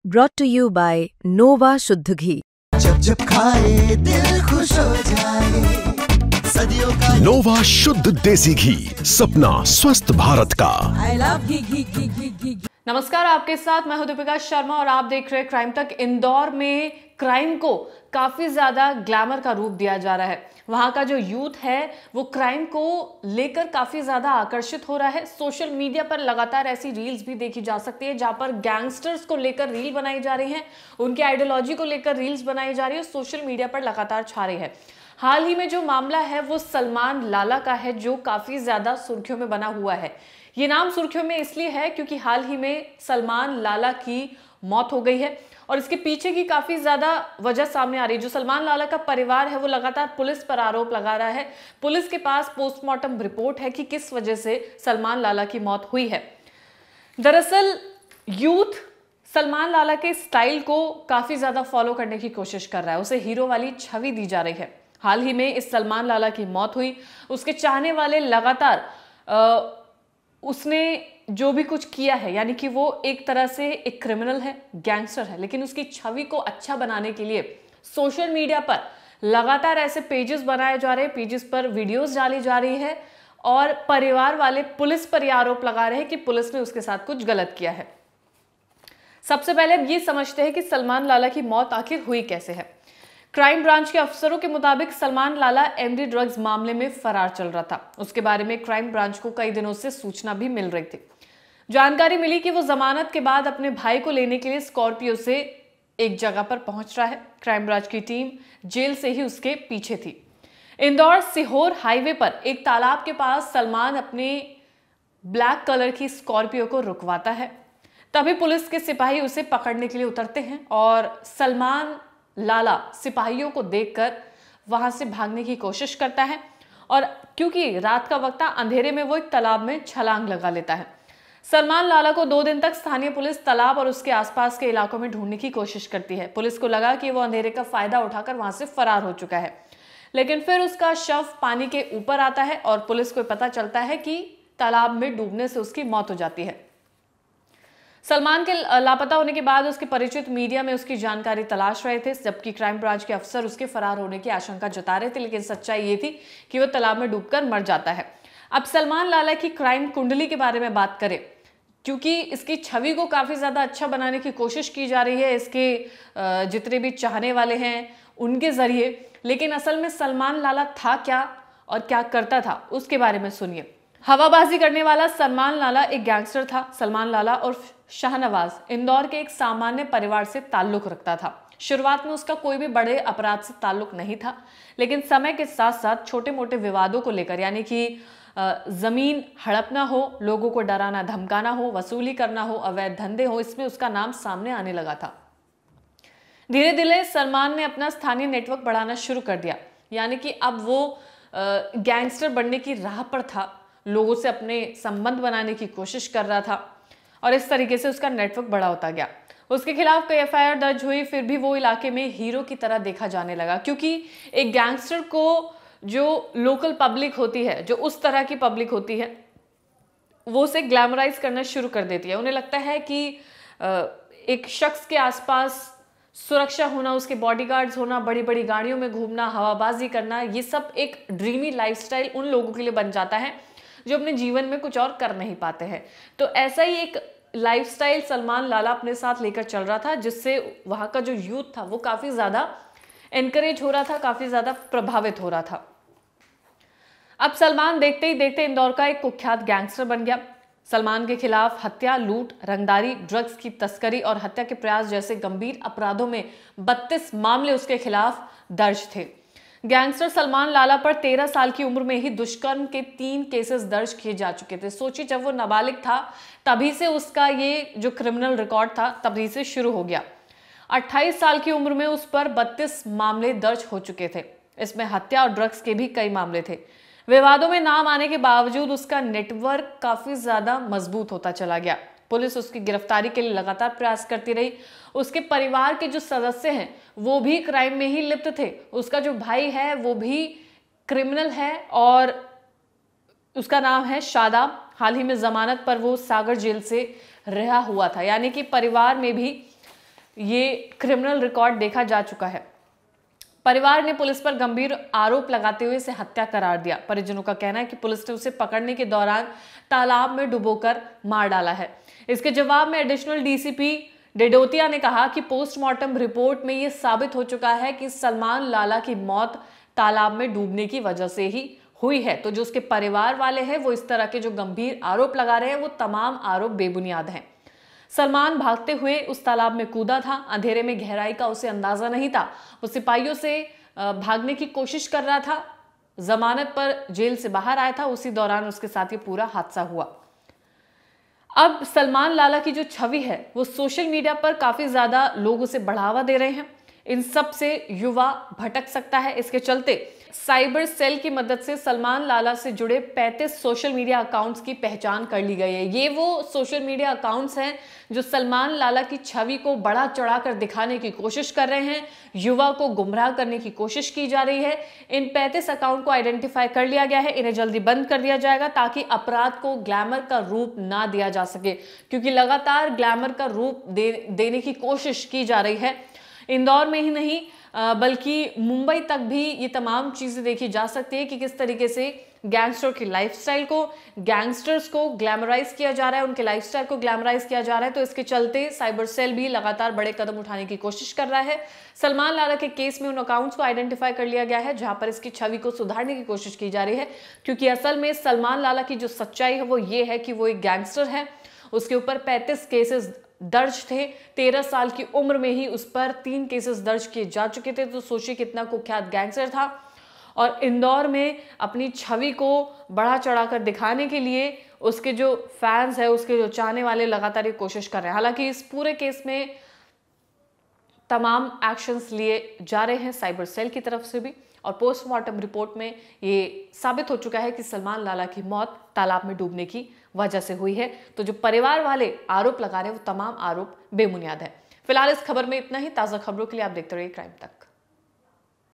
brought to you by Nova शुद्ध घी। जब जब खाए दिल खुश हो जाए, सदियों का नोवा शुद्ध देसी घी, सपना स्वस्थ भारत का। I love घी। नमस्कार, आपके साथ मैं हूं दीपिका शर्मा और आप देख रहे हैं क्राइम तक। इंदौर में क्राइम को काफी ज्यादा ग्लैमर का रूप दिया जा रहा है। वहां का जो यूथ है वो क्राइम को लेकर काफी ज्यादा आकर्षित हो रहा है। सोशल मीडिया पर लगातार ऐसी रील्स भी देखी जा सकती है जहां पर गैंगस्टर्स को लेकर रील बनाई जा रही है, उनकी आइडियोलॉजी को लेकर रील्स बनाई जा रही है, सोशल मीडिया पर लगातार छा रही है। हाल ही में जो मामला है वो सलमान लाला का है, जो काफी ज्यादा सुर्खियों में बना हुआ है। ये नाम सुर्खियों में इसलिए है क्योंकि हाल ही में सलमान लाला की मौत हो गई है और इसके पीछे की काफी ज्यादा वजह सामने आ रही है। जो सलमान लाला का परिवार है वो लगातार पुलिस पर आरोप लगा रहा है। पुलिस के पास पोस्टमार्टम रिपोर्ट है कि किस वजह से सलमान लाला की मौत हुई है। दरअसल यूथ सलमान लाला के स्टाइल को काफी ज्यादा फॉलो करने की कोशिश कर रहा है, उसे हीरो वाली छवि दी जा रही है। हाल ही में इस सलमान लाला की मौत हुई, उसके चाहने वाले लगातार उसने जो भी कुछ किया है, यानी कि वो एक तरह से एक क्रिमिनल है, गैंगस्टर है, लेकिन उसकी छवि को अच्छा बनाने के लिए सोशल मीडिया पर लगातार ऐसे पेजेस बनाए जा रहे हैं, पेजेस पर वीडियोस डाली जा रही है और परिवार वाले पुलिस पर यह आरोप लगा रहे हैं कि पुलिस ने उसके साथ कुछ गलत किया है। सबसे पहले अब ये समझते हैं कि सलमान लाला की मौत आखिर हुई कैसे है। क्राइम ब्रांच के अफसरों के मुताबिक सलमान लाला एमडी ड्रग्स मामले में फरार चल रहा था। उसके बारे में क्राइम ब्रांच को कई दिनों से सूचना भी मिल रही थी। जानकारी मिली कि वो जमानत के बाद अपने भाई को लेने के लिए स्कॉर्पियो से एक जगह पर पहुंच रहा है। क्राइम ब्रांच की टीम जेल से ही उसके पीछे थी। इंदौर सीहोर हाईवे पर एक तालाब के पास सलमान अपने ब्लैक कलर की स्कॉर्पियो को रुकवाता है। तभी पुलिस के सिपाही उसे पकड़ने के लिए उतरते हैं और सलमान लाला सिपाहियों को देखकर वहां से भागने की कोशिश करता है और क्योंकि रात का वक्त था, अंधेरे में वो एक तालाब में छलांग लगा लेता है। सलमान लाला को 2 दिन तक स्थानीय पुलिस तालाब और उसके आसपास के इलाकों में ढूंढने की कोशिश करती है। पुलिस को लगा कि वो अंधेरे का फायदा उठाकर वहां से फरार हो चुका है, लेकिन फिर उसका शव पानी के ऊपर आता है और पुलिस को पता चलता है कि तालाब में डूबने से उसकी मौत हो जाती है। सलमान के लापता होने के बाद उसके परिचित मीडिया में उसकी जानकारी तलाश रहे थे, जबकि क्राइम ब्रांच के अफसर उसके फरार होने की आशंका जता रहे थे, लेकिन सच्चाई ये थी कि वो तालाब में डूबकर मर जाता है। अब सलमान लाला की क्राइम कुंडली के बारे में बात करें, क्योंकि इसकी छवि को काफी ज्यादा अच्छा बनाने की कोशिश की जा रही है इसके जितने भी चाहने वाले हैं उनके जरिए, लेकिन असल में सलमान लाला था क्या और क्या करता था उसके बारे में सुनिए। हवाबाजी करने वाला सलमान लाला एक गैंगस्टर था। सलमान लाला और शाहनवाज इंदौर के एक सामान्य परिवार से ताल्लुक रखता था। शुरुआत में उसका कोई भी बड़े अपराध से ताल्लुक नहीं था, लेकिन समय के साथ साथ छोटे मोटे विवादों को लेकर, यानी कि जमीन हड़पना हो, लोगों को डराना धमकाना हो, वसूली करना हो, अवैध धंधे हो, इसमें उसका नाम सामने आने लगा था। धीरे धीरे सलमान ने अपना स्थानीय नेटवर्क बढ़ाना शुरू कर दिया, यानी कि अब वो गैंगस्टर बनने की राह पर था, लोगों से अपने संबंध बनाने की कोशिश कर रहा था और इस तरीके से उसका नेटवर्क बड़ा होता गया। उसके खिलाफ कई एफआईआर दर्ज हुई, फिर भी वो इलाके में हीरो की तरह देखा जाने लगा, क्योंकि एक गैंगस्टर को जो लोकल पब्लिक होती है, जो उस तरह की पब्लिक होती है, वो उसे ग्लैमराइज करना शुरू कर देती है। उन्हें लगता है कि एक शख्स के आसपास सुरक्षा होना, उसके बॉडीगार्ड्स होना, बड़ी बड़ी गाड़ियों में घूमना, हवाबाजी करना, ये सब एक ड्रीमी लाइफस्टाइल उन लोगों के लिए बन जाता है जो अपने जीवन में कुछ और कर नहीं पाते हैं। तो ऐसा ही एक लाइफस्टाइल सलमान लाला अपने साथ लेकर चल रहा था, जिससे वहां का जो यूथ था वो काफी ज्यादा एनकरेज हो रहा था, काफी ज्यादा प्रभावित हो रहा था। अब सलमान देखते ही देखते इंदौर का एक कुख्यात गैंगस्टर बन गया। सलमान के खिलाफ हत्या, लूट, रंगदारी, ड्रग्स की तस्करी और हत्या के प्रयास जैसे गंभीर अपराधों में 32 मामले उसके खिलाफ दर्ज थे। गैंगस्टर सलमान लाला पर 13 साल की उम्र में ही दुष्कर्म के 3 केसेस दर्ज किए जा चुके थे। सोचिए, जब वो नाबालिग था तभी से उसका ये जो क्रिमिनल रिकॉर्ड था तभी से शुरू हो गया। 28 साल की उम्र में उस पर 32 मामले दर्ज हो चुके थे। इसमें हत्या और ड्रग्स के भी कई मामले थे। विवादों में नाम आने के बावजूद उसका नेटवर्क काफी ज्यादा मजबूत होता चला गया। पुलिस उसकी गिरफ्तारी के लिए लगातार प्रयास करती रही। उसके परिवार के जो सदस्य हैं वो भी क्राइम में ही लिप्त थे। उसका जो भाई है वो भी क्रिमिनल है और उसका नाम है शादाब। हाल ही में जमानत पर वो सागर जेल से रिहा हुआ था, यानी कि परिवार में भी ये क्रिमिनल रिकॉर्ड देखा जा चुका है। परिवार ने पुलिस पर गंभीर आरोप लगाते हुए इसे हत्या करार दिया। परिजनों का कहना है कि पुलिस ने उसे पकड़ने के दौरान तालाब में डुबोकर मार डाला है। इसके जवाब में एडिशनल डीसीपी डेडोतिया ने कहा कि पोस्टमार्टम रिपोर्ट में यह साबित हो चुका है कि सलमान लाला की मौत तालाब में डूबने की वजह से ही हुई है। तो जो उसके परिवार वाले हैं वो इस तरह के जो गंभीर आरोप लगा रहे हैं वो तमाम आरोप बेबुनियाद हैं। सलमान भागते हुए उस तालाब में कूदा था। अंधेरे में गहराई का उसे अंदाजा नहीं था। वो सिपाहियों से भागने की कोशिश कर रहा था। जमानत पर जेल से बाहर आया था। उसी दौरान उसके साथ ये पूरा हादसा हुआ। अब सलमान लाला की जो छवि है वो सोशल मीडिया पर काफी ज्यादा लोग उसे बढ़ावा दे रहे हैं। इन सब से युवा भटक सकता है। इसके चलते साइबर सेल की मदद से सलमान लाला से जुड़े 35 सोशल मीडिया अकाउंट्स की पहचान कर ली गई है। ये वो सोशल मीडिया अकाउंट्स हैं जो सलमान लाला की छवि को बढ़ा चढ़ाकर दिखाने की कोशिश कर रहे हैं, युवा को गुमराह करने की कोशिश की जा रही है। इन 35 अकाउंट को आइडेंटिफाई कर लिया गया है। इन्हें जल्दी बंद कर दिया जाएगा ताकि अपराध को ग्लैमर का रूप ना दिया जा सके, क्योंकि लगातार ग्लैमर का रूप देने की कोशिश की जा रही है। इंदौर में ही नहीं बल्कि मुंबई तक भी ये तमाम चीजें देखी जा सकती है कि किस तरीके से गैंगस्टर की लाइफस्टाइल को, गैंगस्टर्स को ग्लैमराइज किया जा रहा है, उनके लाइफस्टाइल को ग्लैमराइज किया जा रहा है। तो इसके चलते साइबर सेल भी लगातार बड़े कदम उठाने की कोशिश कर रहा है। सलमान लाला के केस में उन अकाउंट्स को आइडेंटिफाई कर लिया गया है जहां पर इसकी छवि को सुधारने की कोशिश की जा रही है, क्योंकि असल में सलमान लाला की जो सच्चाई है वो ये है कि वो एक गैंगस्टर है। उसके ऊपर 35 केसेस दर्ज थे। 13 साल की उम्र में ही उस पर 3 केसेस दर्ज किए जा चुके थे। तो सोचिए कितना कुख्यात गैंगस्टर था। और इंदौर में अपनी छवि को बढ़ा चढ़ाकर दिखाने के लिए उसके जो फैंस है, उसके जो चाहने वाले लगातार ये कोशिश कर रहे हैं। हालांकि इस पूरे केस में तमाम एक्शंस लिए जा रहे हैं साइबर सेल की तरफ से भी, और पोस्टमार्टम रिपोर्ट में ये साबित हो चुका है कि सलमान लाला की मौत तालाब में डूबने की वजह से हुई है। तो जो परिवार वाले आरोप लगा रहे हैं वो तमाम आरोप बेबुनियाद है। फिलहाल इस खबर में इतना ही। ताजा खबरों के लिए आप देखते रहिए क्राइम तक।